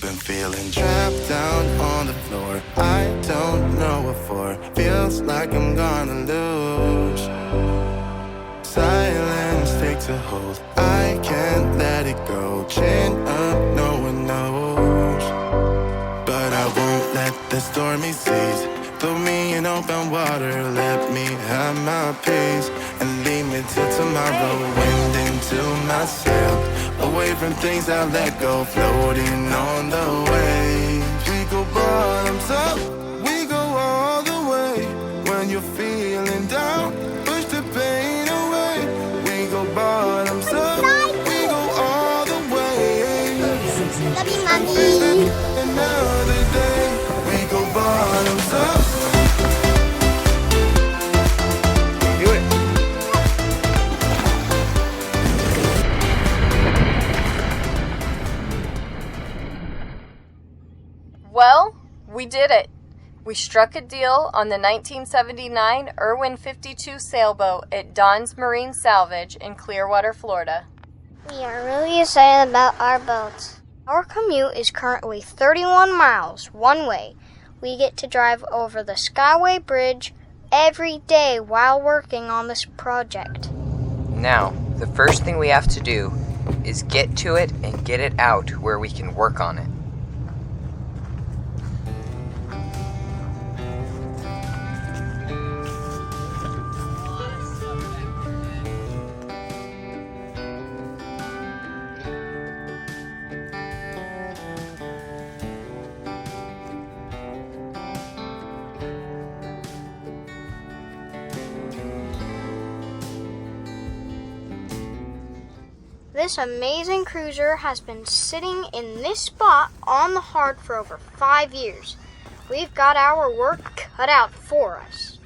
been feeling trapped down on the floor. I don't know what for. Feels like I'm gonna lose. Silence takes a hold. I can't let it go. Chin up, no one knows. But I won't let the stormy seas throw me in open water. Let me have my peace and leave me till tomorrow. Wind into my sail, away from things I let go. Floating on the waves. We go bottoms up, we go all the way. When you're feeling down, push the pain away. We go bottoms up, we go all the way. Love you, Mommy. Another day, we go bottoms up. Do it. Well, we did it. We struck a deal on the 1979 Irwin 52 sailboat at Don's Marine Salvage in Clearwater, Florida. We are really excited about our boats. Our commute is currently 31 miles one way. We get to drive over the Skyway Bridge every day while working on this project. Now, the first thing we have to do is get to it and get it out where we can work on it. This amazing cruiser has been sitting in this spot on the hard for over 5 years. We've got our work cut out for us.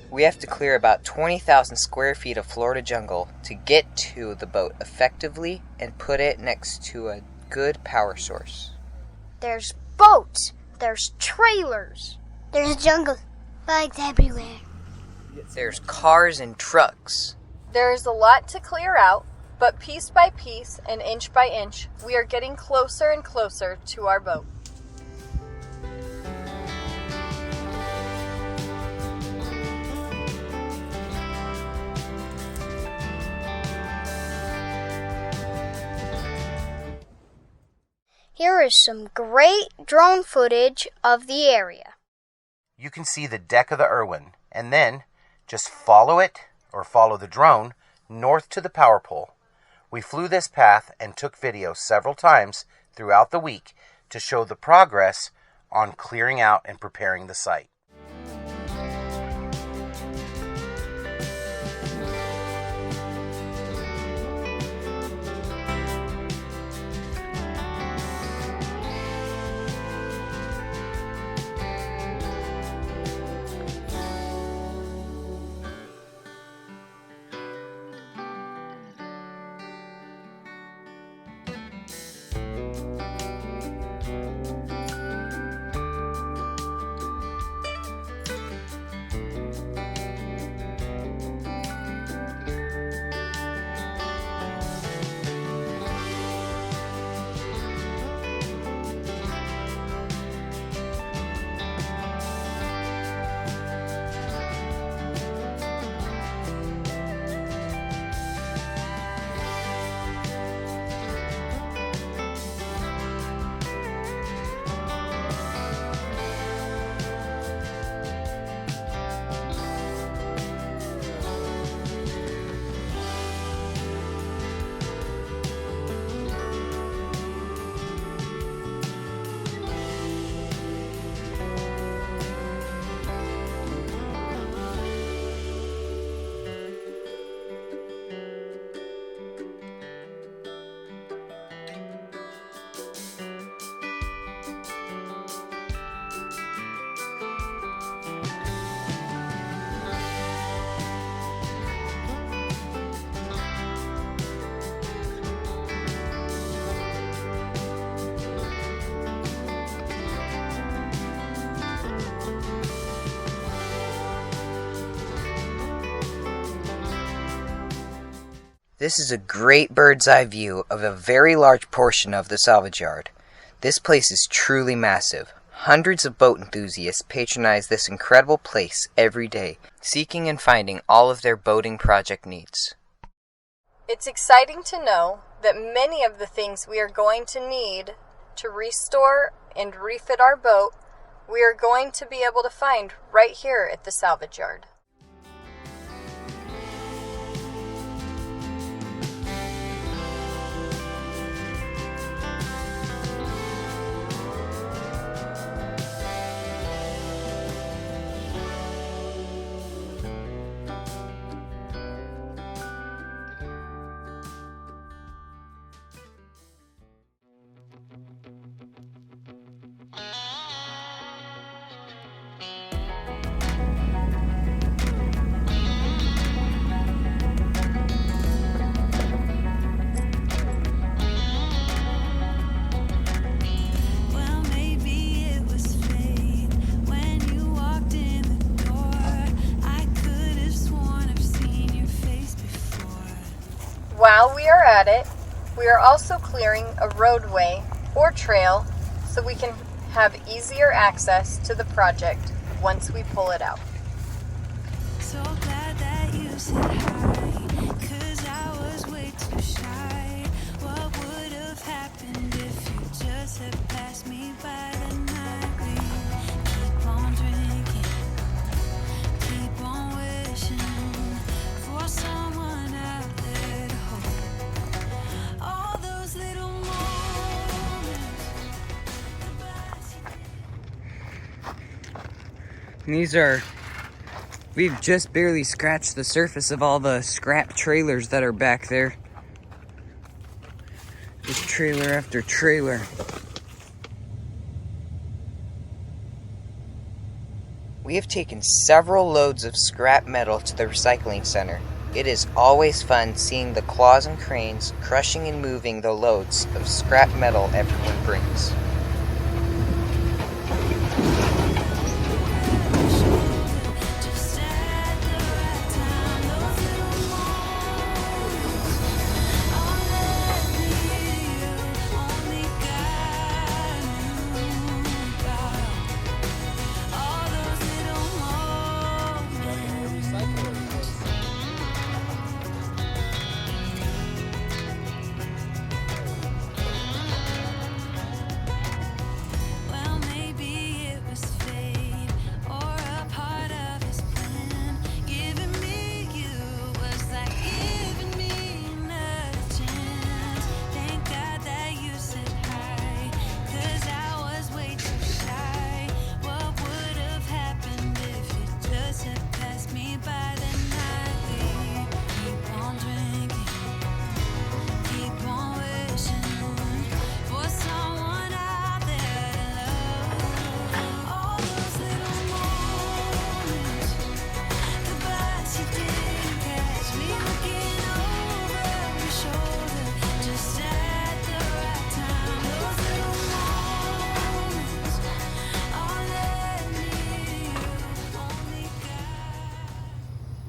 We have to clear about 20,000 square feet of Florida jungle to get to the boat effectively and put it next to a good power source. There's boats, there's trailers, there's jungle bugs everywhere. There's cars and trucks. There is a lot to clear out, but piece by piece and inch by inch, we are getting closer and closer to our boat. Here is some great drone footage of the area. You can see the deck of the Irwin, and then just follow it, or follow the drone, north to the power pole. We flew this path and took video several times throughout the week to show the progress on clearing out and preparing the site. This is a great bird's eye view of a very large portion of the salvage yard. This place is truly massive. Hundreds of boat enthusiasts patronize this incredible place every day, seeking and finding all of their boating project needs. It's exciting to know that many of the things we are going to need to restore and refit our boat, we are going to be able to find right here at the salvage yard. While we are at it, we are also clearing a roadway or trail so we can have easier access to the project once we pull it out. So glad that you said hi, 'cause I was way too shy. What would have happened if you just had passed me by the night? We keep on drinking, keep on wishing for someone out there to hold. All those little moments. We've just barely scratched the surface of all the scrap trailers that are back there. Just trailer after trailer. We have taken several loads of scrap metal to the recycling center. It is always fun seeing the claws and cranes crushing and moving the loads of scrap metal everyone brings.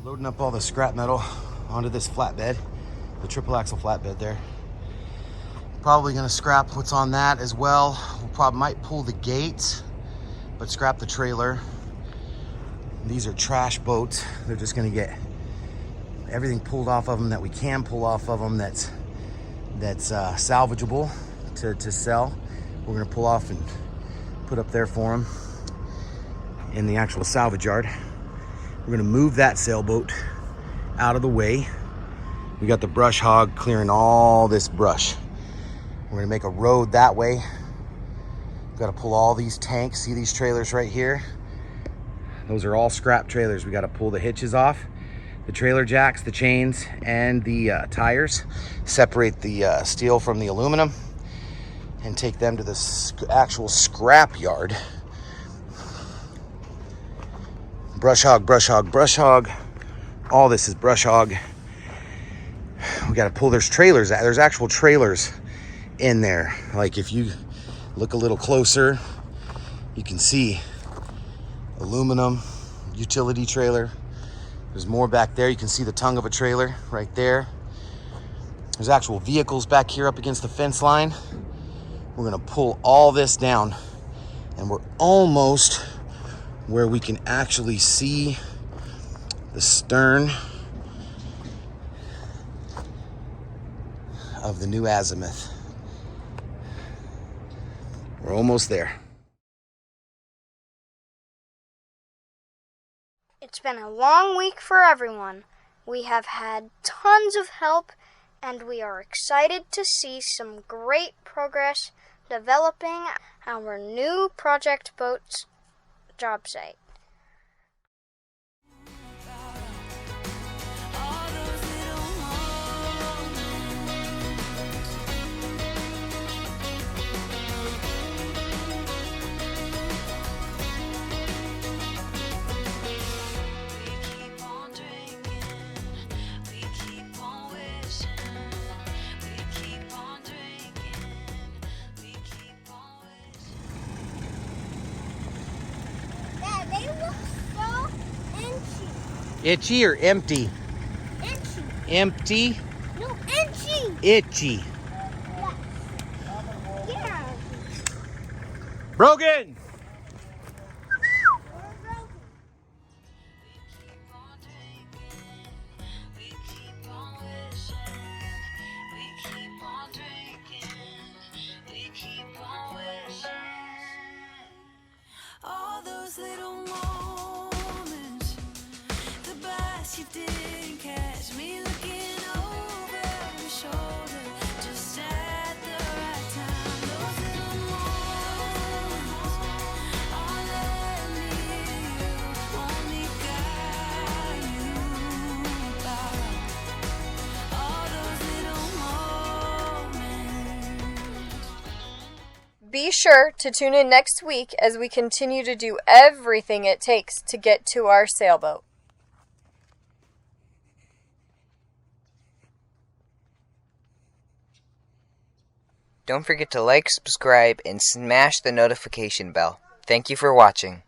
Loading up all the scrap metal onto this flatbed, the triple axle flatbed there. Probably gonna scrap what's on that as well. We'll probably might pull the gates, but scrap the trailer. These are trash boats. They're just gonna get everything pulled off of them that we can pull off of them that's salvageable to sell. We're gonna pull off and put up there for them in the actual salvage yard. We're gonna move that sailboat out of the way. We got the brush hog clearing all this brush. We're gonna make a road that way. We've got to pull all these tanks. See these trailers right here? Those are all scrap trailers. We got to pull the hitches off, the trailer jacks, the chains, and the tires. Separate the steel from the aluminum and take them to the actual scrap yard. Brush hog, brush hog, brush hog. All this is brush hog. We got to pull, there's trailers, there's actual trailers in there. Like if you look a little closer, you can see aluminum utility trailer. There's more back there. You can see the tongue of a trailer right there. There's actual vehicles back here up against the fence line. We're gonna pull all this down, and we're almost where we can actually see the stern of the new azimuth. We're almost there. It's been a long week for everyone. We have had tons of help, and we are excited to see some great progress developing our new Project Boats job site. All those little we keep on drinking, we keep on wishing, we keep on drinking, we keep on wishing. Dad, they look so inchy. Itchy or empty? Inchy. Empty, No, inchy. itchy. Yeah. Brogan! We keep on wishing, we keep on drinking, we keep on wishing. All those little moments, the bus you didn't catch me looking over your shoulder, just at the right time. Those little moments, all that near you, only God knew about. All those little moments. Be sure to tune in next week as we continue to do everything it takes to get to our sailboat. Don't forget to like, subscribe, and smash the notification bell. Thank you for watching.